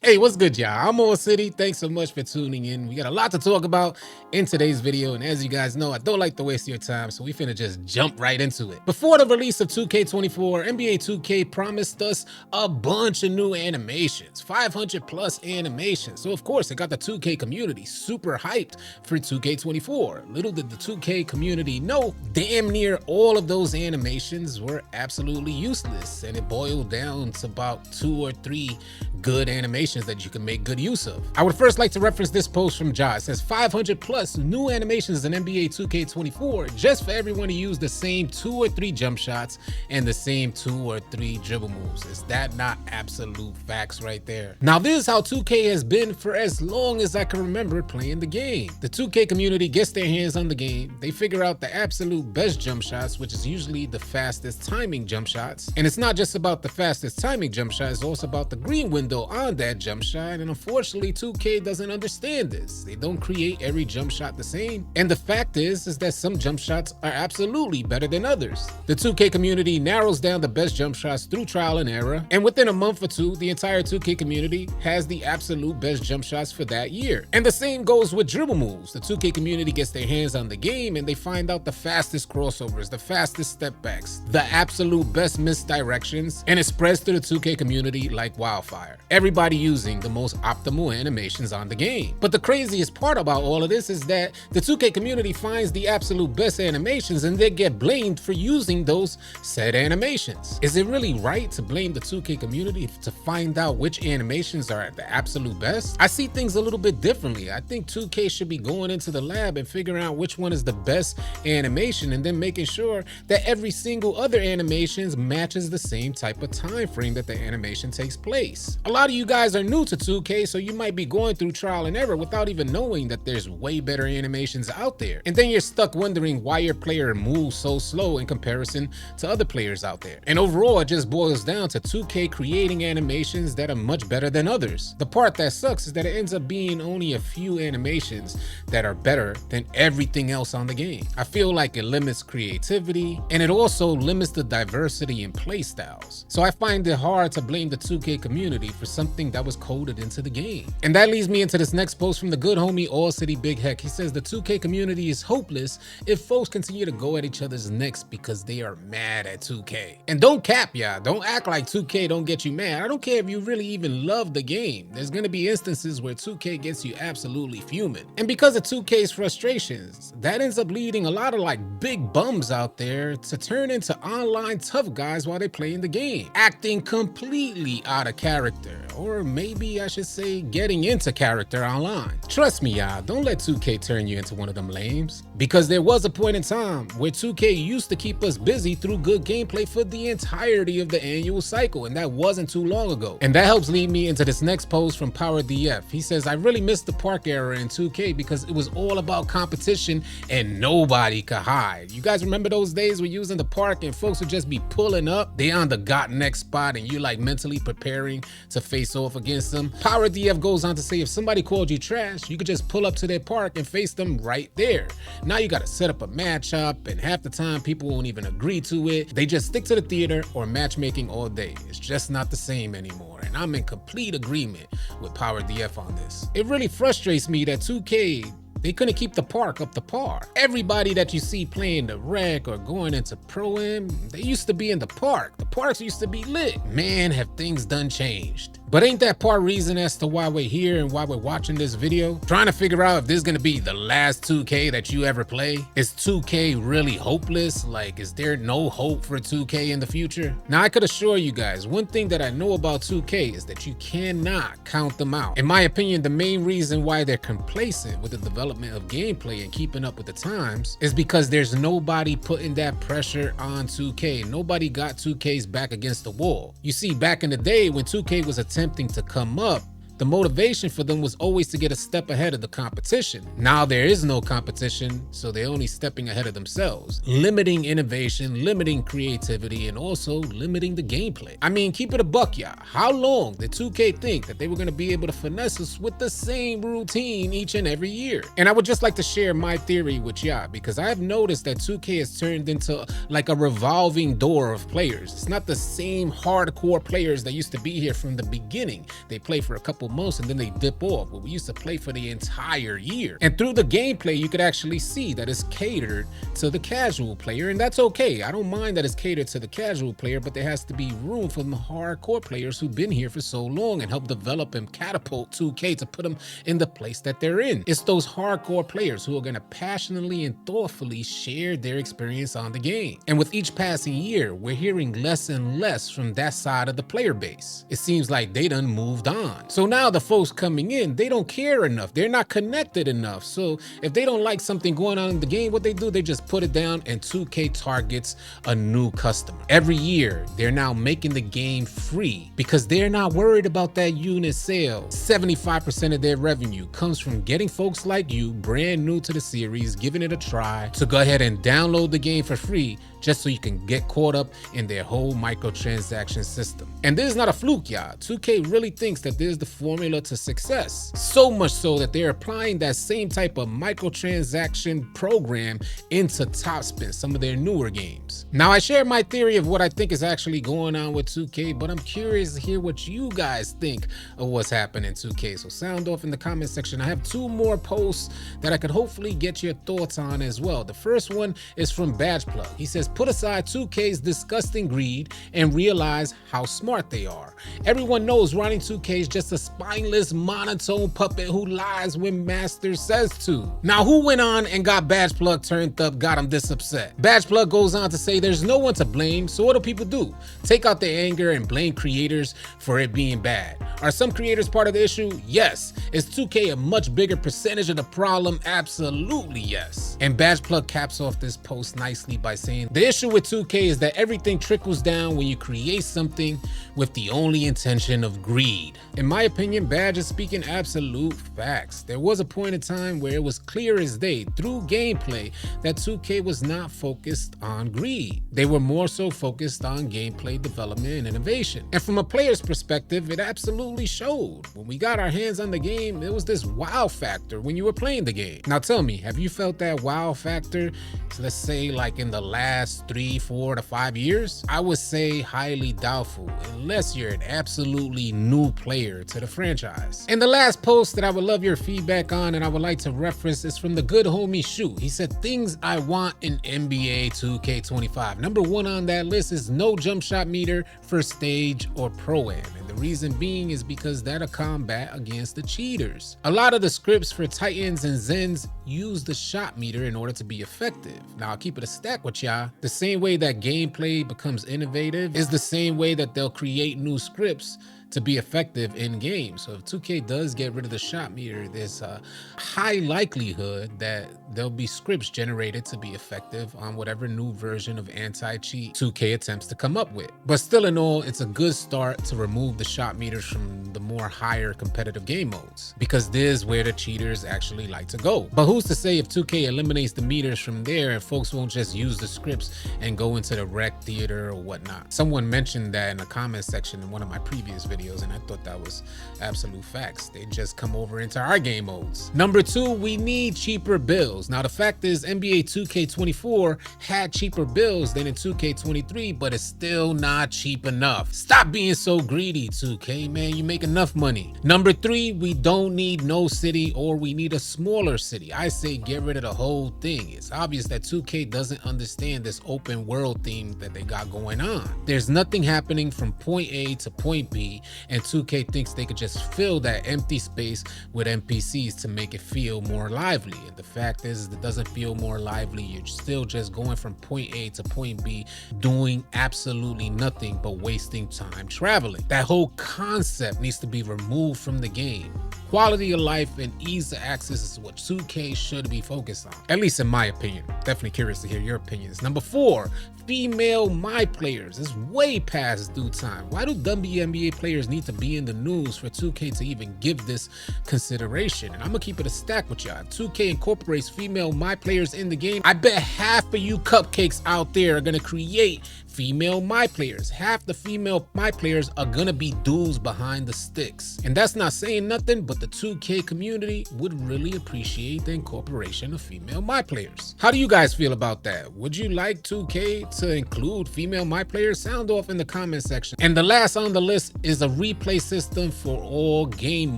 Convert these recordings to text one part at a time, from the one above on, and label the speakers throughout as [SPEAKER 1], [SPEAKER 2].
[SPEAKER 1] Hey, what's good, y'all? I'm AllCity. Thanks so much for tuning in. We got a lot to talk about in today's video, and as you guys know, I don't like to waste your time, so we finna just jump right into it. Before the release of 2K24, NBA 2K promised us a bunch of new animations, 500 plus animations. So of course, it got the 2K community super hyped for 2K24. Little did the 2K community know, damn near all of those animations were absolutely useless, and it boiled down to about 2 or 3 good animations that you can make good use of. I would first like to reference this post from Ja. It says 500 plus new animations in NBA 2K24 just for everyone to use the same 2 or 3 jump shots and the same 2 or 3 dribble moves. Is that not absolute facts right there? Now this is how 2K has been for as long as I can remember playing the game. The 2K community gets their hands on the game, they figure out the absolute best jump shots, which is usually the fastest timing jump shots. And it's not just about the fastest timing jump shot, it's also about the green window on that jump shot, and unfortunately 2K doesn't understand this. They don't create every jump shot the same, and the fact is that some jump shots are absolutely better than others. The 2K community narrows down the best jump shots through trial and error, and within a month or two, the entire 2K community has the absolute best jump shots for that year. And the same goes with dribble moves. The 2K community gets their hands on the game and they find out the fastest crossovers, the fastest step backs, the absolute best misdirections, and it spreads to the 2K community like wildfire. Everybody using the most optimal animations on the game. But the craziest part about all of this is that the 2K community finds the absolute best animations and they get blamed for using those said animations. Is it really right to blame the 2K community to find out which animations are the absolute best? I see things a little bit differently. I think 2K should be going into the lab and figuring out which one is the best animation and then making sure that every single other animations matches the same type of time frame that the animation takes place. A lot of you guys are new to 2K, so you might be going through trial and error without even knowing that there's way better animations out there. And then you're stuck wondering why your player moves so slow in comparison to other players out there. And overall, it just boils down to 2K creating animations that are much better than others. The part that sucks is that it ends up being only a few animations that are better than everything else on the game. I feel like it limits creativity, and it also limits the diversity in play styles. So I find it hard to blame the 2K community for something that was coded into the game. And that leads me into this next post from the good homie AllCity Big Heck. He says the 2K community is hopeless if folks continue to go at each other's necks because they are mad at 2K. And don't cap, y'all. Don't act like 2K don't get you mad. I don't care if you really even love the game. There's gonna be instances where 2K gets you absolutely fuming. And because of 2K's frustrations, that ends up leading a lot of like big bums out there to turn into online tough guys while they play in the game, acting completely out of character, or maybe I should say getting into character online. Trust me, y'all, don't let 2K turn you into one of them lames, because there was a point in time where 2K used to keep us busy through good gameplay for the entirety of the annual cycle, and that wasn't too long ago. And that helps lead me into this next post from PowerDF. He says, I really missed the park era in 2K because it was all about competition and nobody could hide. You guys remember those days where you was in the park and folks would just be pulling up, they on the got next spot and you're like mentally preparing to face off against them. PowerDF goes on to say if somebody called you trash, you could just pull up to their park and face them right there. Now you gotta set up a matchup, and half the time people won't even agree to it. They just stick to the theater or matchmaking all day. It's just not the same anymore, and I'm in complete agreement with PowerDF on this. It really frustrates me that 2K, they couldn't keep the park up to par. Everybody that you see playing the rec or going into Pro-Am, they used to be in the park. The parks used to be lit. Man, have things done changed. But ain't that part reason as to why we're here and why we're watching this video? Trying to figure out if this is gonna be the last 2K that you ever play? Is 2K really hopeless? Like, is there no hope for 2K in the future? Now, I could assure you guys, one thing that I know about 2K is that you cannot count them out. In my opinion, the main reason why they're complacent with the development of gameplay and keeping up with the times is because there's nobody putting that pressure on 2K. Nobody got 2K's back against the wall. You see, back in the day when 2K was attempting to come up, the motivation for them was always to get a step ahead of the competition. Now there is no competition, so they're only stepping ahead of themselves, limiting innovation, limiting creativity, and also limiting the gameplay. I mean, keep it a buck, y'all. How long did 2K think that they were gonna be able to finesse us with the same routine each and every year? And I would just like to share my theory with y'all, because I've noticed that 2K has turned into like a revolving door of players. It's not the same hardcore players that used to be here from the beginning. They play for a couple couple months and then they dip off. But we used to play for the entire year. And through the gameplay, you could actually see that it's catered to the casual player, and that's okay. I don't mind that it's catered to the casual player, but there has to be room for the hardcore players who've been here for so long and help develop and catapult 2K to put them in the place that they're in. It's those hardcore players who are going to passionately and thoughtfully share their experience on the game. And with each passing year, we're hearing less and less from that side of the player base. It seems like they done moved on. So now the folks coming in, they don't care enough. They're not connected enough. So if they don't like something going on in the game, what they do, they just put it down, and 2K targets a new customer. Every year, they're now making the game free because they're not worried about that unit sale. 75% of their revenue comes from getting folks like you, brand new to the series, giving it a try, to go ahead and download the game for free just so you can get caught up in their whole microtransaction system. And this is not a fluke, y'all. 2K really thinks that this is the formula to success. So much so that they're applying that same type of microtransaction program into Topspin, some of their newer games. Now, I share my theory of what I think is actually going on with 2K, but I'm curious to hear what you guys think of what's happening in 2K. So sound off in the comment section. I have two more posts that I could hopefully get your thoughts on as well. The first one is from Badge Plug. He says, put aside 2K's disgusting greed and realize how smart they are. Everyone knows running 2K is just a spineless, monotone puppet who lies when master says to. Now, who went on and got Badge Plug turned up, got him this upset? Badge Plug goes on to say there's no one to blame, so what do people do? Take out their anger and blame creators for it being bad. Are some creators part of the issue? Yes. Is 2K a much bigger percentage of the problem? Absolutely yes. And Badge Plug caps off this post nicely by saying, the issue with 2K is that everything trickles down when you create something with the only intention of greed. In my opinion, Badge is speaking absolute facts. There was a point in time where it was clear as day through gameplay that 2K was not focused on greed. They were more so focused on gameplay development and innovation. And from a player's perspective, it absolutely showed. When we got our hands on the game, it was this wow factor when you were playing the game. Now tell me, have you felt that wow factor, so let's say like in the last 3, 4 to 5 years? I would say highly doubtful, unless you're an absolutely new player to the franchise. And the last post that I would love your feedback on and I would like to reference is from the good homie Shoot. He said, things I want in NBA 2K25. Number one on that list is no jump shot meter for stage or pro-am. And the reason being is because that'll combat against the cheaters. A lot of the scripts for Titans and Zens use the shot meter in order to be effective. Now, I'll keep it a stack with y'all. The same way that gameplay becomes innovative is the same way that they'll create new scripts to be effective in games. So if 2K does get rid of the shot meter, there's a high likelihood that there'll be scripts generated to be effective on whatever new version of anti-cheat 2K attempts to come up with. But still in all, it's a good start to remove the shot meters from the more higher competitive game modes, because this is where the cheaters actually like to go. But who's to say if 2K eliminates the meters from there and folks won't just use the scripts and go into the rec theater or whatnot? Someone mentioned that in the comment section in one of my previous videos, and I thought that was absolute facts. They just come over into our game modes. Number 2, we need cheaper builds. Now, the fact is NBA 2K24 had cheaper builds than in 2K23, but it's still not cheap enough. Stop being so greedy, 2K, man. You make enough money. Number 3, we don't need no city, or we need a smaller city. I say get rid of the whole thing. It's obvious that 2K doesn't understand this open world theme that they got going on. There's nothing happening from point A to point B, and 2K thinks they could just fill that empty space with NPCs to make it feel more lively. And the fact is, it doesn't feel more lively. You're still just going from point A to point B, doing absolutely nothing but wasting time traveling. That whole concept needs to be removed from the game. Quality of life and ease of access is what 2K should be focused on, at least in my opinion. Definitely curious to hear your opinions. Number 4, female my players. It's way past due time. Why do WNBA players need to be in the news for 2K to even give this consideration? And I'm gonna keep it a stack with y'all. 2K incorporates female my players in the game. I bet half of you cupcakes out there are gonna create female my players. Half the female my players are gonna be dudes behind the sticks. And that's not saying nothing, but the 2K community would really appreciate the incorporation of female my players. How do you guys feel about that? Would you like 2K to include female my players? Sound off in the comment section. And the last on the list is a replay system for all game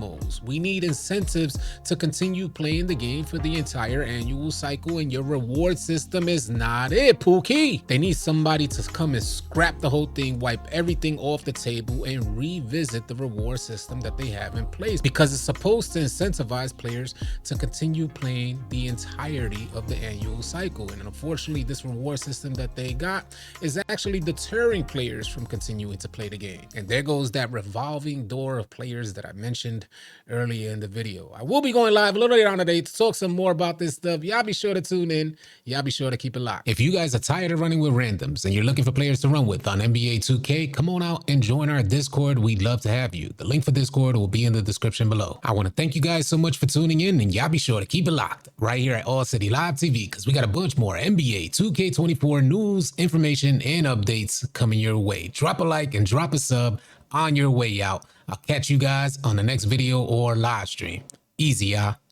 [SPEAKER 1] modes. We need incentives to continue playing the game for the entire annual cycle, and your reward system is not it, Pookie. They need somebody to come and scrap the whole thing, wipe everything off the table, and revisit the reward system that they have in place, because it's supposed to incentivize players to continue playing the entirety of the annual cycle. And unfortunately, this reward system that they got is actually deterring players from continuing to play the game. And there goes that revolving door of players that I mentioned earlier in the video. I will be going live a little later on today to talk some more about this stuff. Y'all be sure to tune in. Y'all be sure to keep it locked. If you guys are tired of running with randoms and you're looking for players to run with on NBA 2K, come on out and join our Discord. We'd love to have you. The link for Discord will be in the description below. I want to thank you guys so much for tuning in, and y'all be sure to keep it locked right here at AllCity Live TV, because we got a bunch more NBA 2K24 news, information, and updates coming your way. Drop a like and drop a sub on your way out. I'll catch you guys on the next video or live stream. Easy, y'all.